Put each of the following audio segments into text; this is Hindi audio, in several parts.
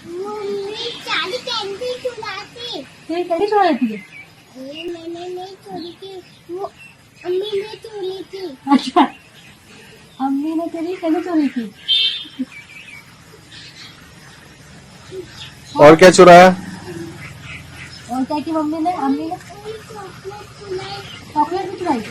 मम्मी चाली कैंडी चुराती। तेरी कैंडी चुराई थी? मैंने नहीं चोरी की, वो अम्मी ने चोरी की। अच्छा, अम्मी ने तेरी कैंडी चोरी की। और क्या चुराया? और क्या की अम्मी ने चॉकलेट भी चुराई।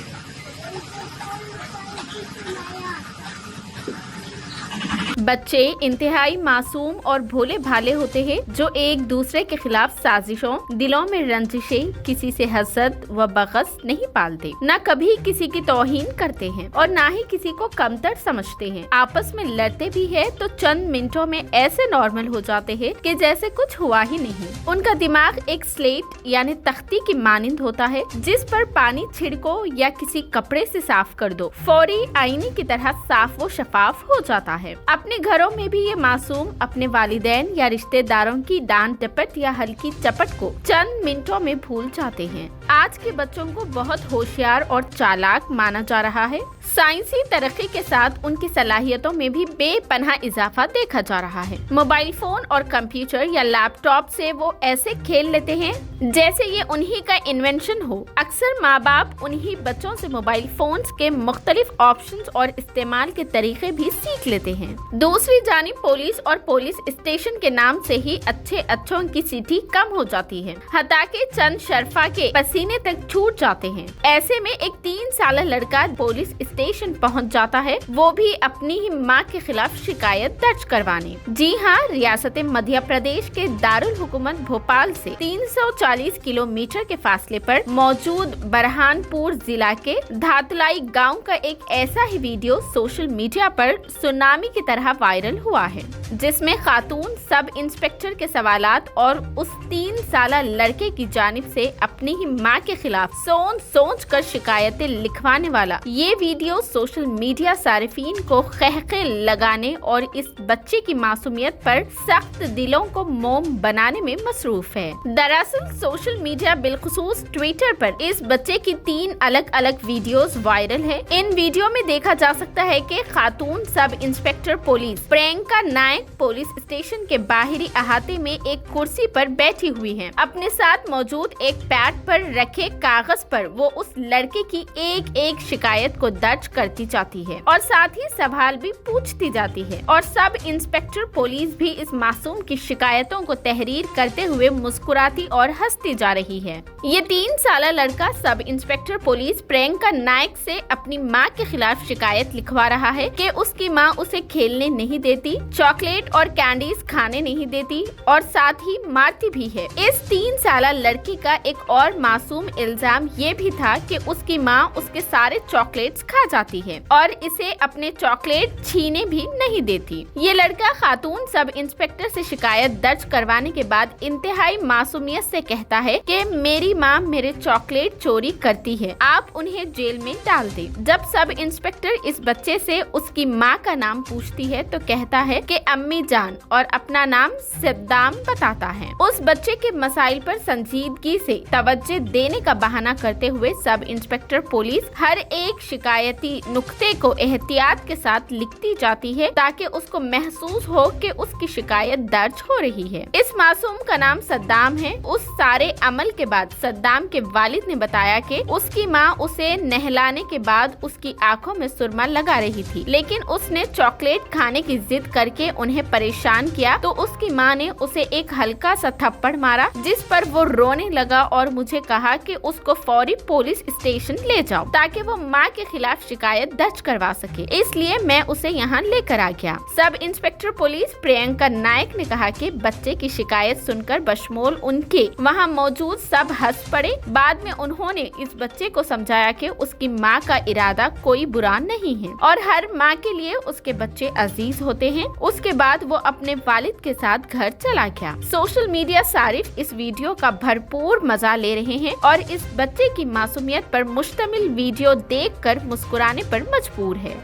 बच्चे इंतहाई मासूम और भोले भाले होते हैं जो एक दूसरे के खिलाफ साजिशों, दिलों में रंजिशें, किसी से हसद व बग़ज़ नहीं पालते, न कभी किसी की तौहीन करते हैं और न ही किसी को कमतर समझते हैं। आपस में लड़ते भी है तो चंद मिनटों में ऐसे नॉर्मल हो जाते हैं कि जैसे कुछ हुआ ही नहीं। उनका दिमाग एक स्लेट यानी तख्ती की मानिंद होता है जिस पर पानी छिड़को या किसी कपड़े से साफ कर दो, फौरी आईने की तरह साफ व शफाफ हो जाता है। अपने घरों में भी ये मासूम अपने वालिदैन या रिश्तेदारों की डांट डपट या हल्की चपट को चंद मिनटों में भूल जाते हैं। आज के बच्चों को बहुत होशियार और चालाक माना जा रहा है। साइंसी तरक्की के साथ उनकी सलाहियतों में भी बेपनाह इजाफा देखा जा रहा है। मोबाइल फोन और कंप्यूटर या लैपटॉप से वो ऐसे खेल लेते हैं जैसे ये उन्हीं का इन्वेंशन हो। अक्सर माँ बाप उन्हीं बच्चों से मोबाइल फोन्स के मुख्तलिफ ऑप्शंस और इस्तेमाल के तरीके भी सीख लेते हैं। दूसरी जानिब पुलिस और पुलिस स्टेशन के नाम से ही अच्छों की सीटी कम हो जाती है, हता के चंद शर्फा के पसीने तक छूट जाते हैं। ऐसे में एक 3 साल लड़का पुलिस स्टेशन पहुंच जाता है, वो भी अपनी ही मां के खिलाफ शिकायत दर्ज करवाने। जी हां, रियासत मध्य प्रदेश के दारुल हुकूमत भोपाल से 340 किलोमीटर के फासले पर मौजूद बरहानपुर जिला के धातलाई गांव का एक ऐसा ही वीडियो सोशल मीडिया पर सुनामी की तरह वायरल हुआ है, जिसमें खातून सब इंस्पेक्टर के सवालात और उस 3 साल लड़के की जानिब से अपनी ही मां के खिलाफ सोच कर शिकायतें लिखवाने वाला ये वीडियो सोशल मीडिया सारिफीन को खहखे लगाने और इस बच्चे की मासूमियत पर सख्त दिलों को मोम बनाने में मसरूफ है। दरअसल सोशल मीडिया बिलखुसूस ट्विटर पर इस बच्चे की 3 अलग अलग वीडियोस वायरल है। इन वीडियो में देखा जा सकता है कि खातून सब इंस्पेक्टर पुलिस प्रियंका नायक पुलिस स्टेशन के बाहरी अहाते में एक कुर्सी पर बैठी हुई है। अपने साथ मौजूद एक पैड पर रखे कागज पर वो उस लड़के की एक शिकायत को दर्ज करती जाती है और साथ ही सवाल भी पूछती जाती है और सब इंस्पेक्टर पुलिस भी इस मासूम की शिकायतों को तहरीर करते हुए मुस्कुराती और हंसती जा रही है। ये 3 साल लड़का सब इंस्पेक्टर पुलिस प्रियंका नायक से अपनी माँ के खिलाफ शिकायत लिखवा रहा है कि उसकी माँ उसे खेलने नहीं देती, चॉकलेट और कैंडीज खाने नहीं देती और साथ ही मारती भी है। इस 3 साल लड़की का एक और मासूम इल्जाम ये भी था कि उसकी माँ उसके सारे चॉकलेट्स खा जाती है और इसे अपने चॉकलेट छीने भी नहीं देती। ये लड़का खातून सब इंस्पेक्टर से शिकायत दर्ज करवाने के बाद इंतहाई मासूमियत से कहता है कि मेरी माँ मेरे चॉकलेट चोरी करती है, आप उन्हें जेल में डाल दे। जब सब इंस्पेक्टर इस बच्चे से उसकी माँ का नाम पूछती है तो कहता है कि अम्मी जान और अपना नाम सद्दाम बताता है। उस बच्चे के मसाइल पर संजीदगी से तवज्जो देने का बहाना करते हुए सब इंस्पेक्टर पुलिस हर एक शिकायती नुक्ते को एहतियात के साथ लिखती जाती है ताकि उसको महसूस हो कि उसकी शिकायत दर्ज हो रही है। इस मासूम का नाम सद्दाम है। उस सारे अमल के बाद सद्दाम के वालिद ने बताया कि उसकी माँ उसे नहलाने के बाद उसकी आंखों में सुरमा लगा रही थी, लेकिन उसने चॉकलेट खाने की जिद करके उन्हें परेशान किया तो उसकी माँ ने उसे एक हल्का सा थप्पड़ मारा, जिस पर वो रोने लगा और मुझे कहा कि उसको फौरी पुलिस स्टेशन ले जाओ ताकि वो माँ के खिलाफ शिकायत दर्ज करवा सके, इसलिए मैं उसे यहाँ लेकर आ गया। सब इंस्पेक्टर पुलिस प्रियंका नायक ने कहा कि बच्चे की शिकायत सुनकर बशमूल उनके वहाँ मौजूद सब हंस पड़े। बाद में उन्होंने इस बच्चे को समझाया कि उसकी माँ का इरादा कोई बुरा नहीं है और हर माँ के लिए उसके बच्चे अजीज होते हैं। उसके बाद वो अपने वालिद के साथ घर चला गया। सोशल मीडिया सारिफ इस वीडियो का भरपूर मजा ले रहे हैं और इस बच्चे की मासूमियत पर मुश्तमिल वीडियो देखकर मुस्कुराने पर मजबूर है।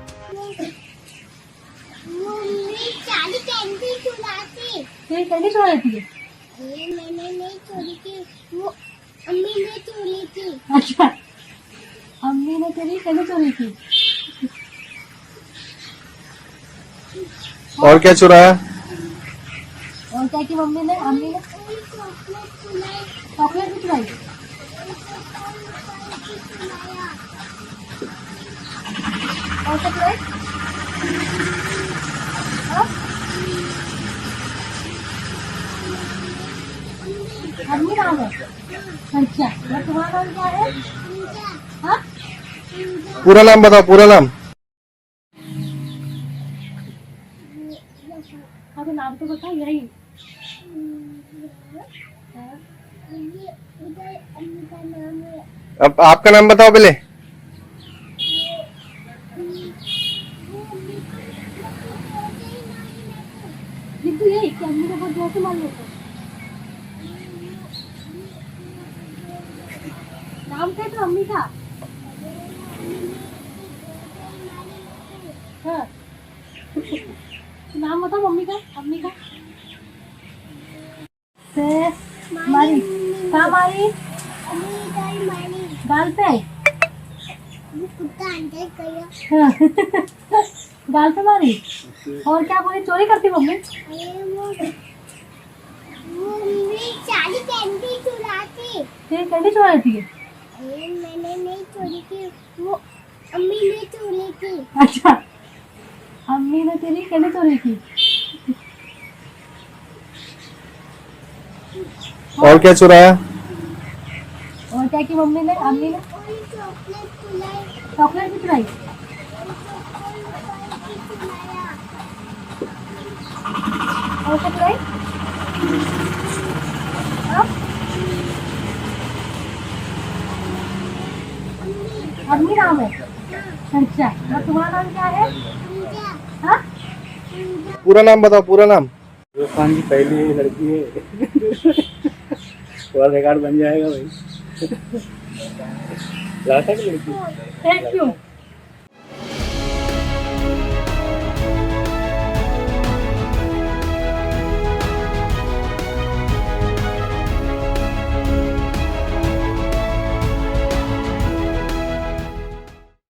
मम्मी चाली कैंडी चुराती। तेरी कैंडी चुराई थी? मैंने नहीं चोरी की, वो अम्मी ने चोरी की। अच्छा, अम्मी ने तेरी कैंडी चोरी की। और क्या चुराया? और क्या की अम्मी ने कोई चॉकलेट खिलाई, चॉकलेट भी खिलाई। खिलाया। और क्या खिलाई? हाँ? अम्मी नाम है। अच्छा, और तुम्हारा नाम क्या है? हाँ? पूरा नाम बताओ, पूरा नाम। हाँ तो नाम तो बताओ यही। ये उधर अम्मी का नाम है। अब आपका नाम बताओ पहले। लिख दो यही कि अम्मी को बहुत जोर से मार लेते। नाम क्या था अम्मी का? हाँ नाम बताओ मम्मी का, अम्मी का। से मारी कहाँ मारी? अम्मी इधर मारी। गाल पे। वो कुत्ता अंदर गया। हाँ। गाल पे मारी। और क्या बोली, चोरी करती मम्मी? अरे वो मेरी सारी कैंडी चुराती। तेरी कैंडी चुराई थी? अरे मैंने नहीं चोरी की, वो अम्मी ने चोरी की। अच्छा, अम्मी ने तेरी कैंडी चोरी की। और क्या चुराया? और क्या की मम्मी ने, अम्मी ने? कोई चॉकलेट खिलाई, चॉकलेट भी चुराई। खिलाया। और क्या चुराई? हाँ? अम्मी नाम है। अच्छा, और तुम्हारा नाम क्या है? हाँ? पूरा नाम बताओ, पूरा नाम। हिंदुस्तान की पहली लड़की है। थोड़ा रिकॉर्ड बन जाएगा भाई। लाता की लड़की। Thank you.